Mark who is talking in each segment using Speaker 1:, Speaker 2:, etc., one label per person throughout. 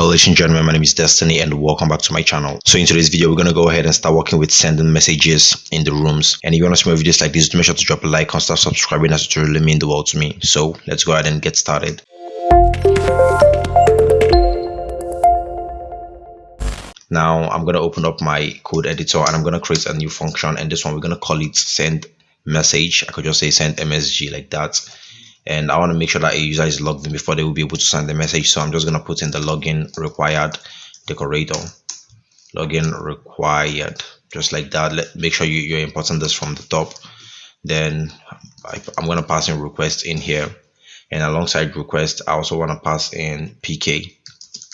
Speaker 1: Hello ladies and gentlemen, my name is Destiny and welcome back to my channel. So in today's video, we're going to go ahead and start working with sending messages in the rooms. And if you want to see more videos like this, make sure to drop a like and start subscribing, as it really means the world to me. So let's go ahead and get started. Now I'm going to open up my code editor and I'm going to create a new function, and this one we're going to call it send message. I could just say send MSG like that. And I want to make sure that a user is logged in before they will be able to send the message. So I'm just going to put in the login required decorator. Login required, just like that. Make sure you're importing this from the top. Then I'm going to pass in request in here. And alongside request, I also want to pass in PK.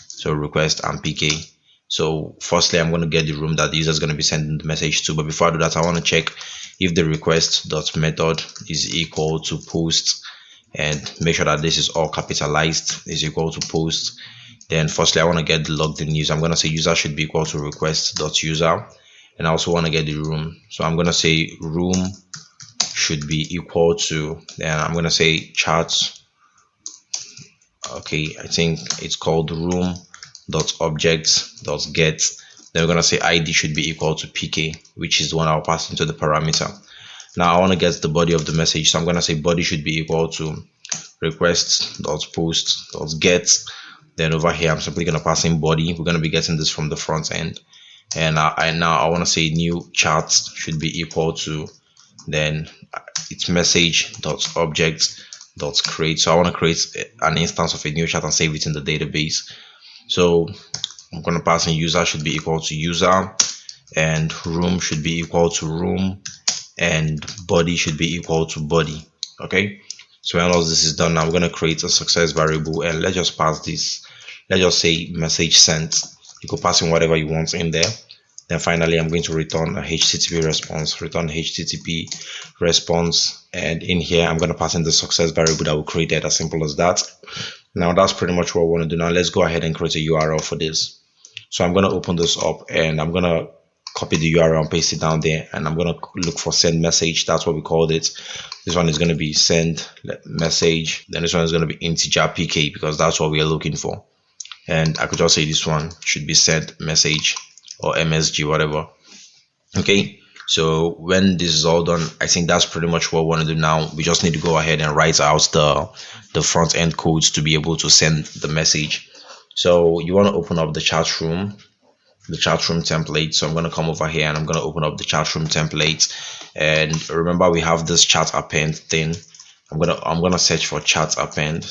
Speaker 1: So request and PK. So firstly, I'm going to get the room that the user is going to be sending the message to. But before I do that, I want to check if the request.method is equal to post, and make sure that this is all capitalized, is equal to post. Then firstly, I want to get the logged in user. I'm going to say user should be equal to request.user, and I also want to get the room. So I'm going to say room should be equal to, then I'm going to say chat. Okay, I think it's called room.objects.get. Then we're going to say ID should be equal to PK, which is the one I'll pass into the parameter. Now I want to get the body of the message, so I'm going to say body should be equal to request.post.get. Then over here, I'm simply going to pass in body. We're going to be getting this from the front end. And now I want to say new chat should be equal to, then it's message.object.create. So I want to create an instance of a new chat and save it in the database. So I'm going to pass in user should be equal to user, and room should be equal to room, and body should be equal to body. Okay, so when all this is done, now we're going to create a success variable, and let's just pass this. Let's just say message sent. You could pass in whatever you want in there. Then finally, I'm going to return a HTTP response. Return HTTP response, and in here I'm going to pass in the success variable that we created. As simple as that. Now that's pretty much what I want to do. Now let's go ahead and create a URL for this. So I'm going to open this up, and I'm going to copy the URL and paste it down there, and I'm going to look for send message. That's what we called it. This one is going to be send message, then this one is going to be integer PK, because that's what we are looking for. And I could just say this one should be send message or MSG, whatever. Okay, so when this is all done, I think that's pretty much what we want to do now. We just need to go ahead and write out the front end codes to be able to send the message. So you want to open up the chat room template. So I'm going to come over here and I'm going to open up the chat room template, and remember we have this chat append thing. I'm going to search for chat append.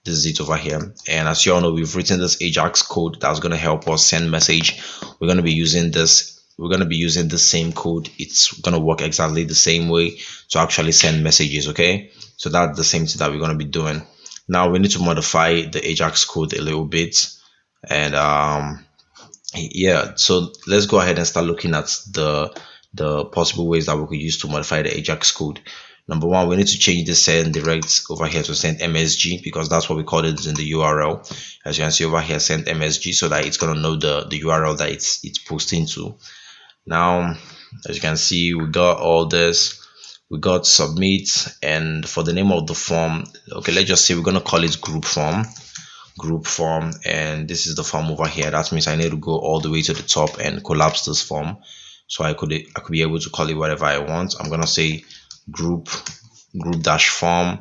Speaker 1: This is it over here, and as you all know, we've written this Ajax code that's going to help us send message. We're going to be using the same code. It's going to work exactly the same way to actually send messages. Okay, so that's the same thing that we're going to be doing. Now we need to modify the Ajax code a little bit, and yeah, so let's go ahead and start looking at the possible ways that we could use to modify the Ajax code. Number one, we need to change the send direct over here to send MSG, because that's what we called it in the URL. As you can see over here, send MSG, so that it's going to know the URL that it's posting to. Now, as you can see, we got all this. We got submit, and for the name of the form, okay, let's just say we're going to call it group form, and this is the form over here. That means I need to go all the way to the top and collapse this form, so I could be able to call it whatever I want. I'm going to say group dash form,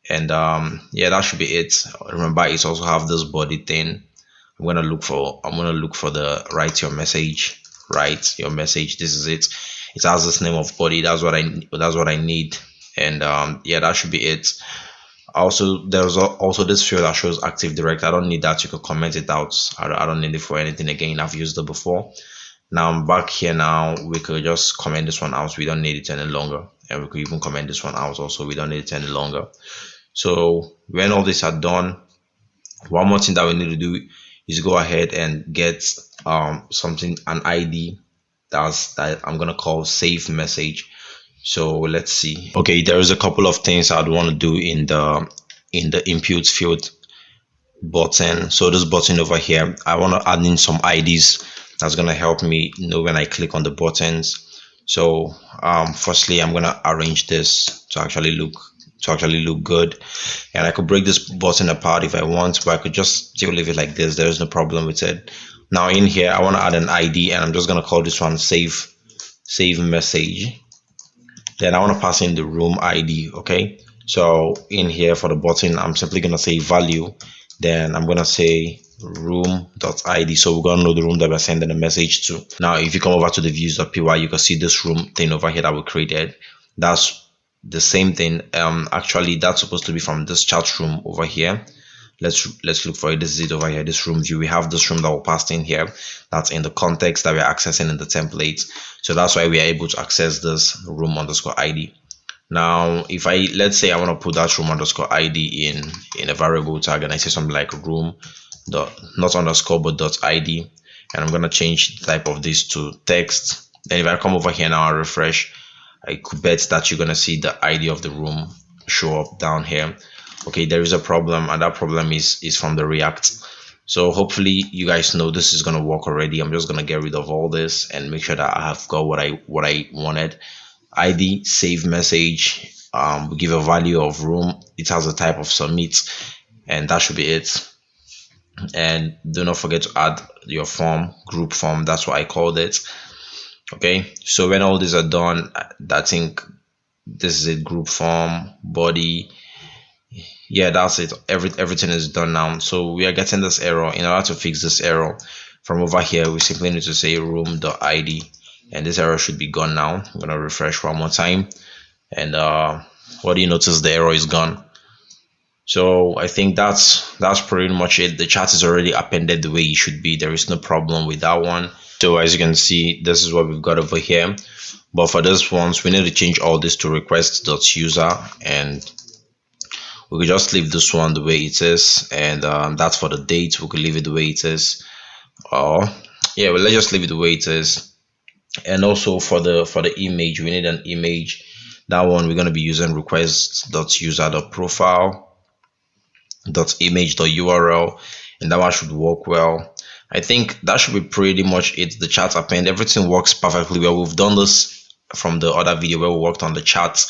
Speaker 1: and yeah, that should be it. Remember, it also have this body thing. I'm gonna look for the write your message. This is it. It has this name of body. That's what I need, and yeah, that should be it. Also, there's also this field that shows active direct. I don't need that. You can comment it out. I don't need it for anything. Again, I've used it before. Now I'm back here. Now we could just comment this one out. We don't need it any longer, and we could even comment this one out also. We don't need it any longer. So when all this are done, one more thing that we need to do is go ahead and get an ID that I'm gonna call save message. So let's see. Okay, there is a couple of things I'd want to do in the input field button. So this button over here, I want to add in some IDs that's going to help me know when I click on the buttons. So firstly, I'm going to arrange this to actually look to actually look good. And I could break this button apart if I want, but I could just still leave it like this. There is no problem with it. Now in here I want to add an ID, and I'm just going to call this one save message. Then I want to pass in the room ID. Okay, so in here for the button I'm simply going to say value, then I'm going to say room.id, so we're going to know the room that we're sending a message to. Now if you come over to the views.py, you can see this room thing over here that we created. That's the same thing. Actually that's supposed to be from this chat room over here. Let's look for it. This is it over here, this room view. We have this room that will pass in here, that's in the context that we're accessing in the template. So that's why we are able to access this room underscore ID. Now if let's say I want to put that room underscore ID in a variable tag, and I say something like room dot not underscore but dot ID, and I'm going to change the type of this to text. Then if I come over here now and refresh, I could bet that you're going to see the ID of the room show up down here. Okay, there is a problem, and that problem is from the React. So hopefully you guys know this is going to work already. I'm just going to get rid of all this and make sure that I have got what I wanted. ID, save message, we give a value of room, it has a type of submit, and that should be it. And do not forget to add your form, group form, that's what I called it. Okay, so when all these are done, I think this is it, group form, body. Yeah, that's it. Everything is done now. So we are getting this error. In order to fix this error, from over here we simply need to say room.id, and this error should be gone now. I'm gonna refresh one more time, and what do you notice? The error is gone. So I think that's pretty much it. The chat is already appended the way it should be. There is no problem with that one. So as you can see, this is what we've got over here. But for this ones, we need to change all this to request.user, and we could just leave this one the way it is, and that's for the date. We could leave it the way it is, or yeah, well, let's just leave it the way it is. And also for the image, we need an image. That one we're going to be using request.user.profile.image.url, and that one should work well. I think that should be pretty much it. The chat append, everything works perfectly well. We've done this from the other video where we worked on the chat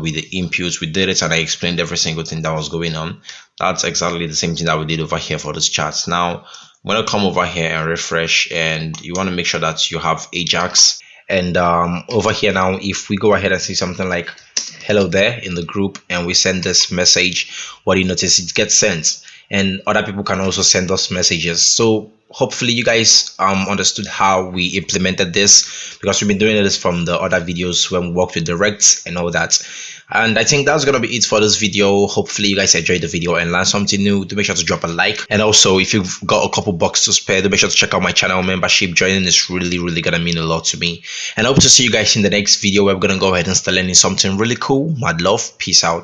Speaker 1: with the inputs. We did it and I explained every single thing that was going on. That's exactly the same thing that we did over here for this chat. Now I'm going to come over here and refresh, and you want to make sure that you have Ajax. And over here now, if we go ahead and see something like hello there in the group and we send this message, what do you notice? It gets sent, and other people can also send us messages. So hopefully you guys understood how we implemented this, because we've been doing this from the other videos when we worked with direct and all that. And I think that's gonna be it for this video. Hopefully you guys enjoyed the video and learned something new. Do make sure to drop a like, and also if you've got a couple bucks to spare, do make sure to check out my channel membership. Joining is really gonna mean a lot to me, and I hope to see you guys in the next video where we're gonna go ahead and start learning something really cool. Mad love, peace out.